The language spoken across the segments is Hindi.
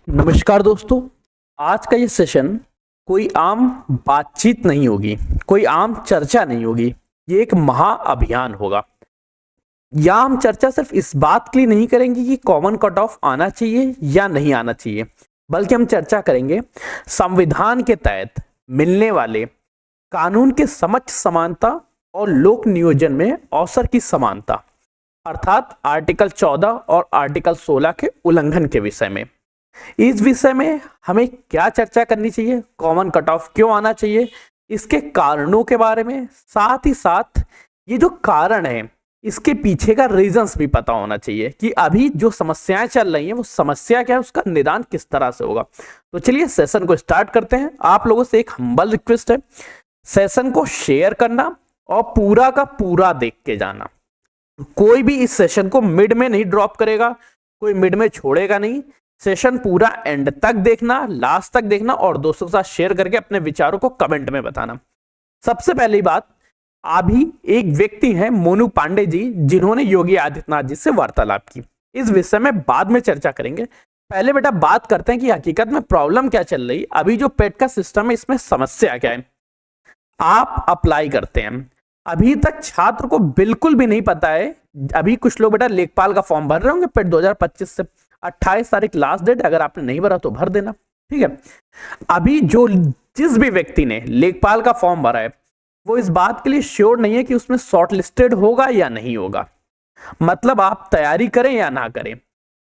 नमस्कार दोस्तों। आज का ये सेशन कोई आम बातचीत नहीं होगी, कोई आम चर्चा नहीं होगी। ये एक महाअभियान होगा। यहाँ हम चर्चा सिर्फ इस बात के लिए नहीं करेंगे कि कॉमन कट ऑफ आना चाहिए या नहीं आना चाहिए, बल्कि हम चर्चा करेंगे संविधान के तहत मिलने वाले कानून के समक्ष समानता और लोक नियोजन में अवसर की समानता, अर्थात आर्टिकल 14 और आर्टिकल 16 के उल्लंघन के विषय में। इस विषय में हमें क्या चर्चा करनी चाहिए, कॉमन कट ऑफ क्यों आना चाहिए, इसके कारणों के बारे में, साथ ही साथ ये जो कारण है इसके पीछे का रीजंस भी पता होना चाहिए कि अभी जो समस्याएं चल रही हैं वो समस्या क्या है, उसका निदान किस तरह से होगा। तो चलिए सेशन को स्टार्ट करते हैं। आप लोगों से एक हम्बल रिक्वेस्ट है, सेशन को शेयर करना और पूरा का पूरा देख के जाना। कोई भी इस सेशन को मिड में नहीं ड्रॉप करेगा, कोई मिड में छोड़ेगा नहीं। सेशन पूरा एंड तक देखना, लास्ट तक देखना और दोस्तों के साथ शेयर करके अपने विचारों को कमेंट में बताना। सबसे पहली बात, अभी एक व्यक्ति हैं मोनू पांडे जी, जिन्होंने योगी आदित्यनाथ जी से वार्तालाप की। इस विषय में बाद में चर्चा करेंगे। पहले बेटा बात करते हैं कि हकीकत में प्रॉब्लम क्या चल रही, अभी जो पेट का सिस्टम है इसमें समस्या क्या है। आप अप्लाई करते हैं, अभी तक छात्र को बिल्कुल भी नहीं पता है। अभी कुछ लोग बेटा लेखपाल का फॉर्म भर रहे होंगे पेट 2025 से, 28 तारीख लास्ट डेट, अगर आपने नहीं भरा तो भर देना, ठीक है। अभी जिस भी व्यक्ति ने लेखपाल का फॉर्म भरा है वो इस बात के लिए श्योर नहीं है कि उसमें शॉर्ट लिस्टेड होगा या नहीं होगा। मतलब आप तैयारी करें या ना करें,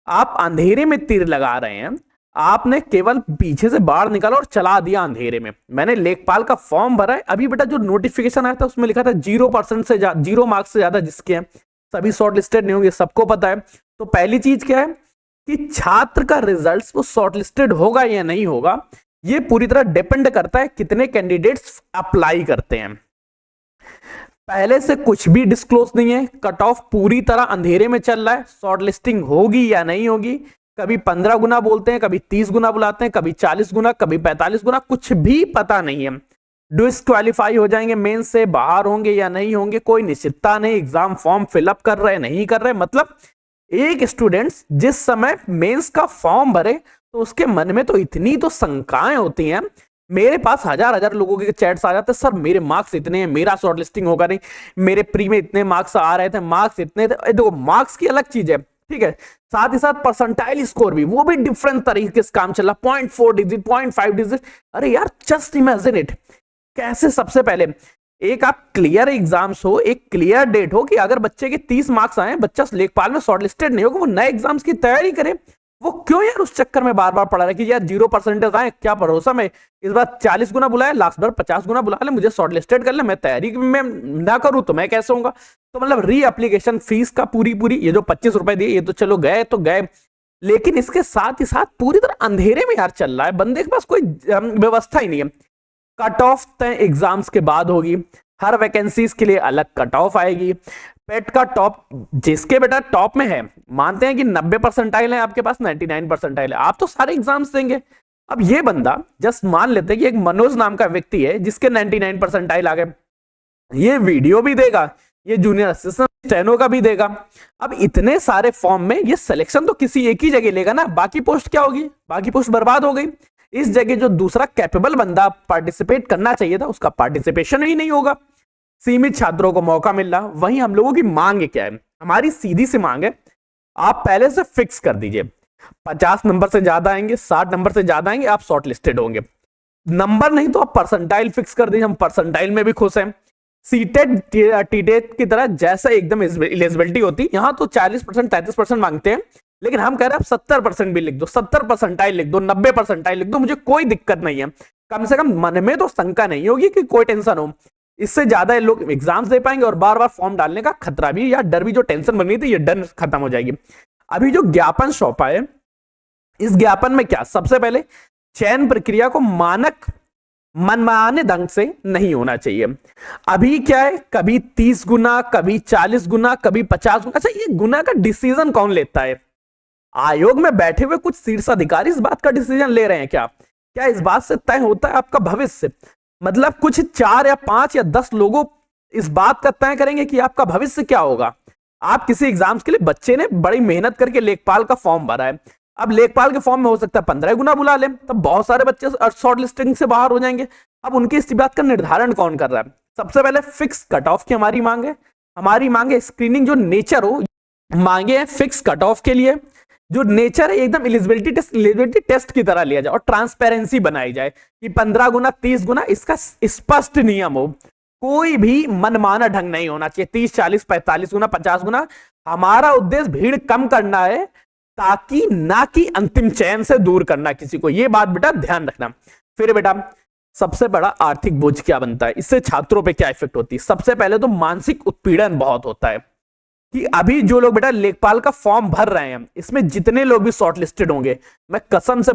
आप अंधेरे में तीर लगा रहे हैं। आपने केवल पीछे से बाढ़ निकाला और चला दिया अंधेरे में। मैंने लेखपाल का फॉर्म भरा है, अभी बेटा जो नोटिफिकेशन आया था उसमें लिखा था 0% से 0 मार्क्स से ज्यादा जिसके हैं सभी शॉर्ट लिस्टेड नहीं होंगे, सबको पता है। तो पहली चीज क्या है कि छात्र का रिजल्ट वो शॉर्ट लिस्टेड होगा या नहीं होगा, ये पूरी तरह डिपेंड करता है कितने कैंडिडेट्स अप्लाई करते हैं। पहले से कुछ भी डिस्क्लोज नहीं है, कट ऑफ पूरी तरह अंधेरे में चल रहा है। शॉर्ट लिस्टिंग होगी या नहीं होगी, कभी 15 गुना बोलते हैं, कभी 30 गुना बुलाते हैं, कभी 40 गुना, कभी 45 गुना, कुछ भी पता नहीं है। डिस्क्वालीफाई हो जाएंगे, मेन से बाहर होंगे या नहीं होंगे, कोई निश्चितता नहीं। एग्जाम फॉर्म फिलअप कर रहे नहीं कर रहे, मतलब एक स्टूडेंट्स जिस समय मेंस का फॉर्म भरे तो उसके मन में तो इतनी तो शंकाएं होती हैं। मेरे पास हजार हजार लोगों के चैट्स आ जाते हैं, सर मेरे मार्क्स इतने हैं, मेरा शॉर्ट लिस्टिंग होगा नहीं, मेरे प्री में इतने मार्क्स आ रहे थे, मार्क्स इतने थे। देखो मार्क्स की अलग चीज है, ठीक है, साथ ही साथ परसेंटाइल स्कोर भी, वो भी डिफरेंट तरीके से काम चल रहा, 0.4 डिजिट, 0.5 डिजिट। अरे यार जस्ट इमेजिन इट, कैसे सबसे पहले एक आप क्लियर एग्जाम्स हो, एक क्लियर डेट हो कि अगर बच्चे के 30 मार्क्स आए, बच्चा लेखपाल में शॉर्ट लिस्टेड नहीं होगा, वो नए एग्जाम्स की तैयारी करे। वो क्यों यार उस चक्कर में बार बार पढ़ा रहा है कि यार 0% आए, क्या भरोसा, मैं इस बार 40 गुना बुलाया, लास्ट बार 50 गुना बुला ले, मुझे शॉर्ट लिस्टेड कर ले, मैं तैयारी में ना करूं तो मैं कैसे होऊंगा। तो मतलब री एप्लीकेशन फीस का पूरी ये जो 25 रुपए दिए, ये तो चलो गए तो गए, लेकिन इसके साथ ही साथ पूरी तरह अंधेरे में यार चल रहा है। बंदे के पास कोई व्यवस्था ही नहीं है। कट ऑफ तय एग्जाम्स के बाद होगी, हर वैकेंसीज के लिए अलग कट ऑफ आएगी। पेट का टॉप, जिसके बेटा टॉप में है, मानते हैं कि 90 परसेंटाइल है, आपके पास 99 परसेंटाइल है, आप तो सारे एग्जाम्स देंगे। अब ये बंदा जस्ट मान लेते हैं कि एक मनोज नाम का व्यक्ति है जिसके 99 परसेंटाइल आ गए, ये वीडियो भी देगा, ये जूनियर असिस्टेंट स्टेनो का भी देगा। अब इतने सारे फॉर्म में ये सिलेक्शन तो किसी एक ही जगह लेगा ना, बाकी पोस्ट क्या होगी, बाकी पोस्ट बर्बाद हो गई। इस जगह जो दूसरा कैपेबल बंदा पार्टिसिपेट करना चाहिए था उसका पार्टिसिपेशन ही नहीं होगा। सीमित छात्रों को मौका मिल रहा। वहीं हम लोगों की मांग क्या है, हमारी सीधी सी मांग है, आप पहले से फिक्स कर दीजिए 50 नंबर से ज्यादा आएंगे, 60 नंबर से ज्यादा आएंगे, आप शॉर्ट लिस्टेड होंगे। नंबर नहीं तो आप परसेंटाइल फिक्स कर दीजिए, हम परसेंटाइल में भी खुश हैं। सीटेट टीटेट की तरह जैसा एकदम एलिजिबिलिटी होती, यहां तो 40% 33% मांगते हैं, लेकिन हम कह रहे हैं आप 70% भी लिख दो, 70 परसेंटाइल लिख दो, 90 परसेंटाइल लिख दो, मुझे कोई दिक्कत नहीं है। कम से कम मन में तो शंका नहीं होगी कि कोई टेंशन हो। इससे ज्यादा लोग एग्जाम्स दे पाएंगे और बार बार फॉर्म डालने का खतरा भी या डर भी, जो टेंशन बन रही थी, ये डर खत्म हो जाएगी। अभी जो ज्ञापन सौंपा है, इस ज्ञापन में क्या, सबसे पहले चयन प्रक्रिया को मानक मनमाने ढंग से नहीं होना चाहिए। अभी क्या है, कभी 30 गुना, कभी 40 गुना, कभी 50 गुना। अच्छा, ये गुना का डिसीजन कौन लेता है? आयोग में बैठे हुए कुछ शीर्ष अधिकारी इस बात का डिसीजन ले रहे हैं क्या? क्या इस बात से तय होता है आपका भविष्य? मतलब कुछ 4 या 5 या 10 लोगों इस बात का तय करेंगे कि आपका भविष्य क्या होगा। आप किसी एग्जाम्स के लिए, बच्चे ने बड़ी मेहनत करके लेखपाल का फॉर्म भरा है, अब लेखपाल के फॉर्म में हो सकता है 15 गुना बुला ले, तब बहुत सारे बच्चे शॉर्ट लिस्टिंग से बाहर हो जाएंगे। अब उनकी इस बात का निर्धारण कौन कर रहा है? सबसे पहले फिक्स कट ऑफ की हमारी मांग है। हमारी मांग है स्क्रीनिंग जो नेचर हो, मांगे हैं फिक्स कट ऑफ के लिए, जो नेचर है एकदम एलिजिबिलिटी टेस्ट की तरह लिया जाए और ट्रांसपेरेंसी बनाई जाए कि 15 गुना 30 गुना इसका स्पष्ट नियम हो। कोई भी मनमाना ढंग नहीं होना चाहिए 30 40 45 गुना 50 गुना। हमारा उद्देश्य भीड़ कम करना है, ताकि ना कि अंतिम चयन से दूर करना किसी को। ये बात बेटा ध्यान रखना। फिर बेटा सबसे बड़ा आर्थिक बोझ क्या बनता है, इससे छात्रों पे क्या इफेक्ट होती है? सबसे पहले तो मानसिक उत्पीड़न बहुत होता है कि अभी जो लोग बेटा लेखपाल का फॉर्म भर रहे हैं, इसमें जितने लोग भी शॉर्ट लिस्टेड होंगे, मैं कसम से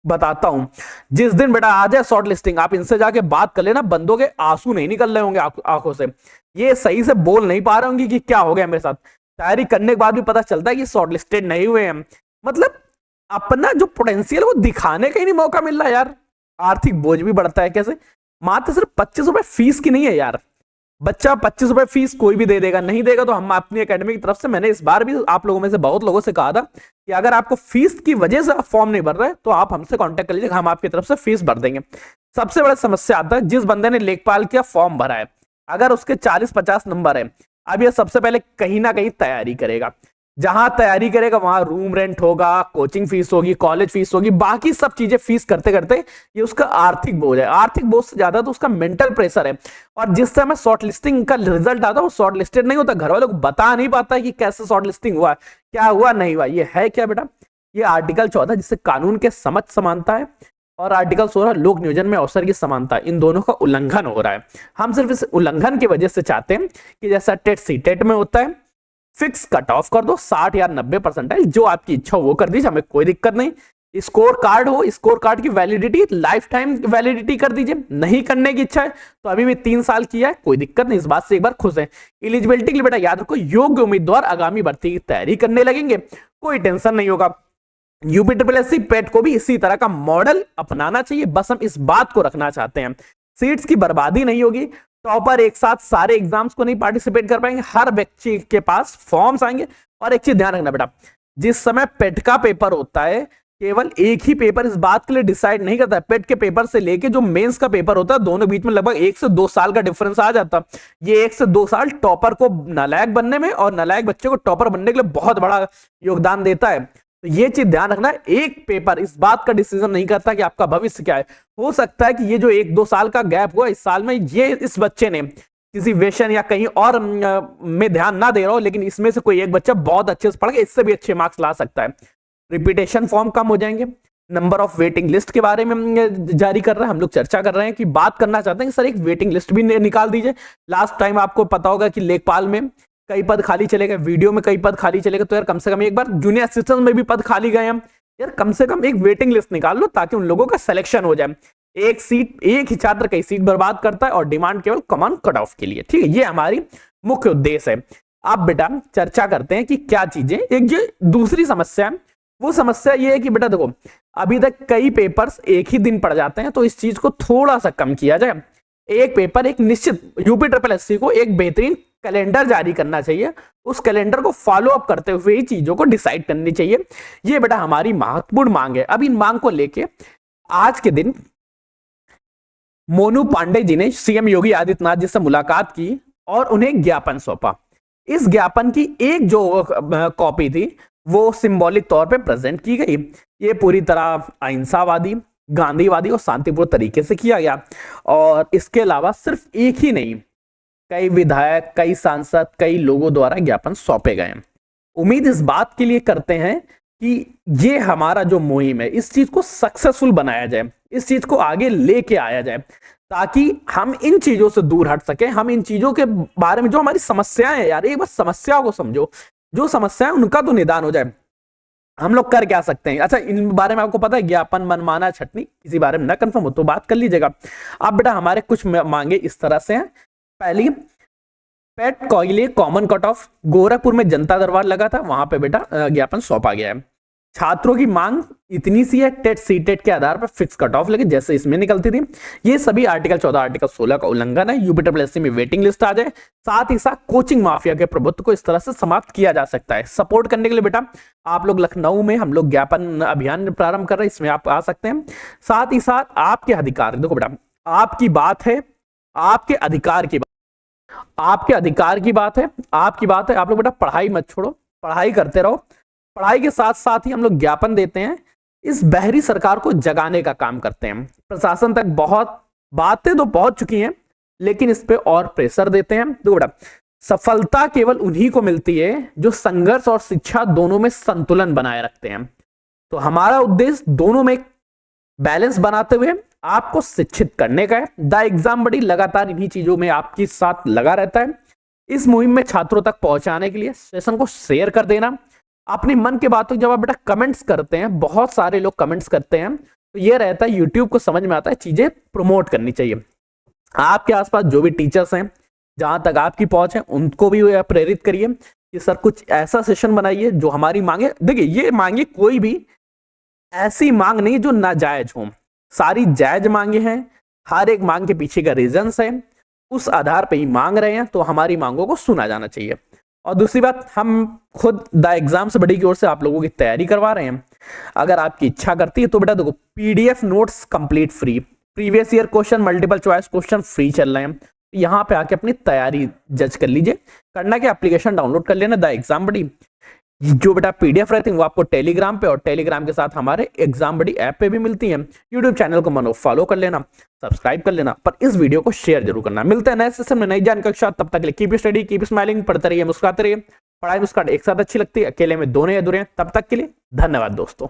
बताता हूं, जिस दिन बेटा आ जाए शॉर्ट लिस्टिंग, आप इनसे जाके बात कर लेना, बंदों के आंसू नहीं निकल रहे होंगे आंखों से। ये सही से बोल नहीं पा रहे होंगे कि क्या हो गया मेरे साथ। तैयारी करने के बाद भी पता चलता है कि शॉर्ट लिस्टेड नहीं हुए हैं। मतलब अपना जो पोटेंशियल वो दिखाने का ही नहीं मौका मिल रहा है यार। आर्थिक बोझ भी बढ़ता है कैसे? मात्र सिर्फ 25 रुपए फीस की नहीं है यार। बच्चा 25 रुपए फीस कोई भी दे देगा, नहीं देगा तो हम अपनी एकेडमी की तरफ से, मैंने इस बार भी आप लोगों में से बहुत लोगों से कहा था कि अगर आपको फीस की वजह से फॉर्म नहीं भर रहे तो आप हमसे कांटेक्ट कर लीजिए, हम आपकी तरफ से फीस भर देंगे। सबसे बड़ा समस्या आता है जिस बंदे ने लेखपाल का फॉर्म भरा है, अगर उसके 40-50 नंबर है, अब ये सबसे पहले कहीं ना कहीं तैयारी करेगा। जहां तैयारी करेगा वहां रूम रेंट होगा, कोचिंग फीस होगी, कॉलेज फीस होगी, बाकी सब चीजें फीस करते करते ये उसका आर्थिक बोझ है। आर्थिक बोझ से ज्यादा तो उसका मेंटल प्रेशर है। और जिस समय शॉर्ट लिस्टिंग का रिजल्ट आता है वो शॉर्ट लिस्टेड नहीं होता, घर वालों को बता नहीं पाता है कि कैसे शॉर्ट लिस्टिंग हुआ, क्या हुआ नहीं हुआ। ये है क्या बेटा? ये आर्टिकल 14 जिससे कानून के समझ समानता है, और आर्टिकल 16 लोक नियोजन में अवसर की समानता, इन दोनों का उल्लंघन हो रहा है। हम सिर्फ इस उल्लंघन की वजह से चाहते हैं कि जैसा टेट सीटेट में होता है, फिक्स कट ऑफ कर दो 60 या 90 परसेंटाइल, जो आपकी इच्छा हो वो कर दीजिए, हमें कोई दिक्कत नहीं। स्कोर कार्ड हो, स्कोर कार्ड की वैलिडिटी लाइफ टाइम वैलिडिटी कर दीजिए। नहीं करने की इच्छा है तो अभी भी 3 साल किया है, कोई दिक्कत नहीं, इस बात से एक बार खुश है। एलिजिबिलिटी के लिए बेटा याद रखो, योग्य उम्मीदवार आगामी भर्ती की तैयारी करने लगेंगे, कोई टेंशन नहीं होगा। यूपीएससी पेट को भी इसी तरह का मॉडल अपनाना चाहिए, बस हम इस बात को रखना चाहते हैं। सीट्स की बर्बादी नहीं होगी, टॉपर एक साथ सारे एग्जाम्स को नहीं पार्टिसिपेट कर पाएंगे, हर व्यक्ति के पास फॉर्म्स आएंगे। और एक चीज ध्यान रखना बेटा, जिस समय पेट का पेपर होता है, केवल एक ही पेपर इस बात के लिए डिसाइड नहीं करता है। पेट के पेपर से लेके जो मेंस का पेपर होता है, दोनों बीच में लगभग 1 से 2 साल का डिफरेंस आ जाता है। ये 1 से 2 साल टॉपर को नालायक बनने में और नालायक बच्चे को टॉपर बनने के लिए बहुत बड़ा योगदान देता है। तो ये चीज ध्यान रखना, एक पेपर इस बात का डिसीजन नहीं करता कि आपका भविष्य क्या है। हो सकता है कि ये जो 1-2 साल का गैप हुआ, इस साल में ये इस बच्चे ने किसी वेशन या कहीं और में ध्यान ना दे रहा हो, लेकिन इसमें से कोई एक बच्चा बहुत अच्छे से पढ़ के इससे भी अच्छे मार्क्स ला सकता है। रिपीटेशन फॉर्म कम हो जाएंगे। नंबर ऑफ वेटिंग लिस्ट के बारे में जारी कर रहे हैं, हम लोग चर्चा कर रहे हैं कि बात करना चाहते हैं कि सर एक वेटिंग लिस्ट भी निकाल दीजिए। लास्ट टाइम आपको पता होगा कि लेखपाल में कई पद खाली चले गए, वीडियो में कई पद खाली चले गए, तो यार कम से कम एक बार जूनियर असिस्टेंट में भी पद खाली गए हम, यार कम से कम एक वेटिंग लिस्ट निकाल लो ताकि उन लोगों का सिलेक्शन हो जाए। एक सीट, एक ही छात्र कई सीट बर्बाद करता है और डिमांड केवल कमान कट ऑफ के लिए। ठीक है, ये हमारी मुख्य उद्देश्य है। अब बेटा चर्चा करते हैं कि क्या चीजें, एक जो दूसरी समस्या है वो समस्या ये है कि बेटा देखो, अभी तक कई पेपर्स एक ही दिन पड़ जाते हैं, तो इस चीज को थोड़ा सा कम किया जाए। एक पेपर, एक निश्चित यूपीएससी को एक बेहतरीन कैलेंडर जारी करना चाहिए, उस कैलेंडर को फॉलो अप करते हुए ही चीजों को डिसाइड करनी चाहिए। ये बेटा हमारी महत्वपूर्ण मांग है। अब इन मांग को लेके आज के दिन मोनू पांडे जी ने सीएम योगी आदित्यनाथ जी से मुलाकात की और उन्हें ज्ञापन सौंपा। इस ज्ञापन की एक जो कॉपी थी वो सिंबॉलिक तौर पे प्रेजेंट की गई। ये पूरी तरह अहिंसावादी, गांधीवादी और शांतिपूर्ण तरीके से किया गया। और इसके अलावा सिर्फ एक ही नहीं, कई विधायक, कई सांसद, कई लोगों द्वारा ज्ञापन सौंपे गए। उम्मीद इस बात के लिए करते हैं कि ये हमारा जो मुहिम है, इस चीज को सक्सेसफुल बनाया जाए, इस चीज को आगे लेके आया जाए, ताकि हम इन चीजों से दूर हट सके। हम इन चीजों के बारे में, जो हमारी समस्याएं हैं यार, एक बार समस्याओं को समझो, जो समस्याएं उनका तो निदान हो जाए। हम लोग कर क्या सकते हैं? अच्छा, इन बारे में आपको पता है, ज्ञापन, मनमाना, छटनी, किसी बारे में ना कंफर्म हो तो बात कर लीजिएगा। अब बेटा हमारे कुछ मांगे इस तरह से हैं। पहली, पेट के लिए कॉमन कट ऑफ, गोरखपुर में जनता दरबार लगा था, वहां पे बेटा ज्ञापन सौंपा गया है। छात्रों की मांग इतनी सी है, टेट सीटेट के आधार पर फिक्स कट ऑफ लगे जैसे इसमें निकलती थी। ये सभी आर्टिकल 14 आर्टिकल 16 का उल्लंघन है। यूपीडब्ल्यूएससी में वेटिंग लिस्ट आ जाए। साथ ही साथ कोचिंग माफिया के प्रभुत्व को इस तरह से समाप्त किया जा सकता है। सपोर्ट करने के लिए बेटा आप लोग लखनऊ में हम लोग ज्ञापन अभियान प्रारंभ कर रहे हैं, इसमें आप आ सकते हैं। साथ ही साथ आपके अधिकार, देखो बेटा आपकी बात है, आपके अधिकार की बात, आपके अधिकार की बात है, आपकी बात है। आप लोग बेटा पढ़ाई मत छोड़ो, पढ़ाई करते रहो। पढ़ाई के साथ साथ ही हम लोग ज्ञापन देते हैं, इस बहरी सरकार को जगाने का काम करते हैं। प्रशासन तक बहुत बातें तो पहुंच चुकी हैं, लेकिन इस पे और प्रेशर देते हैं। तो बेटा सफलता केवल उन्हीं को मिलती है जो संघर्ष और शिक्षा दोनों में संतुलन बनाए रखते हैं। तो हमारा उद्देश्य दोनों में बैलेंस बनाते हुए आपको शिक्षित करने का है। द एग्जाम बडी लगातार इन्हीं चीजों में आपके साथ लगा रहता है। इस मुहिम में छात्रों तक पहुंचाने के लिए सेशन को शेयर कर देना। अपनी मन की बातों जब आप बेटा कमेंट्स करते हैं, बहुत सारे लोग कमेंट्स करते हैं, तो ये रहता है यूट्यूब को समझ में आता है चीजें प्रमोट करनी चाहिए। आपके आसपास जो भी टीचर्स हैं, जहां तक आपकी पहुंच है, उनको भी प्रेरित करिए कि सर कुछ ऐसा सेशन बनाइए जो हमारी मांगे। देखिए ये मांगे कोई भी ऐसी मांग नहीं जो नाजायज हो, सारी जायज मांगे हैं। हर एक मांग के पीछे का रीजंस है, उस आधार पे ही मांग रहे हैं, तो हमारी मांगों को सुना जाना चाहिए। और दूसरी बात, हम खुद द एग्जाम से बड़ी की ओर से आप लोगों की तैयारी करवा रहे हैं। अगर आपकी इच्छा करती है तो बेटा देखो PDF notes complete free, previous year question, multiple choice question free चल रहे हैं। यहाँ पे आके अपनी तैयारी जज कर लीजिए। करना के एप्लीकेशन डाउनलोड कर लेना द एग्जाम बडी। जो बेटा पीडीएफ रहती है वो आपको टेलीग्राम पे और टेलीग्राम के साथ हमारे एग्जाम बडी ऐप पे भी मिलती है। यूट्यूब चैनल को मानो फॉलो कर लेना, सब्सक्राइब कर लेना, पर इस वीडियो को शेयर जरूर करना। मिलते हैं नए सेशन में नई जानकारी के साथ। तब तक के लिए कीप स्टडी, कीप स्माइलिंग, पढ़ते रहिए, मुस्कुराते रहिए। पढ़ाई मुस्कुराहट एक साथ अच्छी लगती है, अकेले में दोनों अधूरे हैं। तब तक के लिए धन्यवाद दोस्तों।